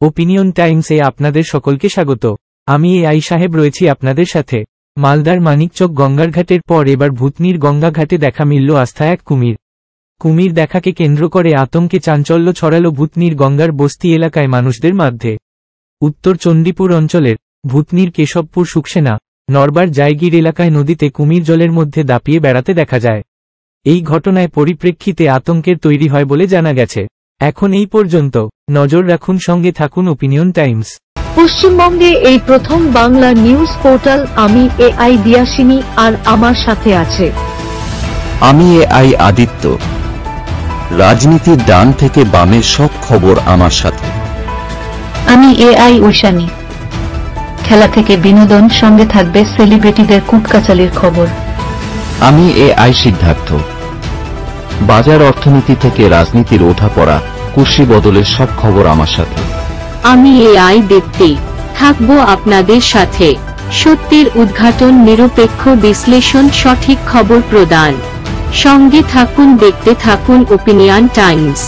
Opinion টাইমসে আপনাদের সকলকে স্বাগত। আমি এআই সাহেব রয়েছি আপনাদের সাথে। মালদার মানিকচক গঙ্গার ঘাটের পর এবার ভূতনির গঙ্গা ঘাটে দেখা মিলল আস্থা এক কুমির দেখাকে কেন্দ্র করে আতঙ্কে চাঞ্চল্য ছড়ালো ভূতনির গঙ্গার বস্তি এলাকায় মানুষদের মধ্যে। উত্তর চণ্ডীপুর অঞ্চলের ভূতনির কেশবপুর সুকসেনা নরবার জায়গির এলাকায় নদীতে কুমির জলের মধ্যে দাপিয়ে বেড়াতে দেখা যায়। এই ঘটনায় পরিপ্রেক্ষিতে আতঙ্কের তৈরি হয় বলে জানা গেছে। এখন এই পর্যন্ত। নজর রাখুন, সঙ্গে থাকুন ওপিনিয়ন টাইমস। পশ্চিমবঙ্গে এই প্রথম বাংলা নিউজ পোর্টাল। আমি এআই দিয়াসিনী, আর আমার সাথে আছে আমি এআই আদিত্য। রাজনীতির ডান থেকে বামের সব খবর আমার সাথে। আমি এআই ঐশানী। খেলা থেকে বিনোদন, সঙ্গে থাকবে সেলিব্রিটিদের কুটকাচালির খবর। আমি এআই সিদ্ধার্থ। বাজার অর্থনীতি থেকে রাজনীতির ওঠাপড়া, কুর্সি বদলের সব খবর আমার সাথে। আমি এআই দীপ্তি, থাকবো আপনাদের সাথে। সত্যের উদ্ঘাটন, নিরপেক্ষ বিশ্লেষণ, সঠিক খবর প্রদান। সঙ্গে থাকুন, দেখতে থাকুন ওপিনিয়ন টাইমস।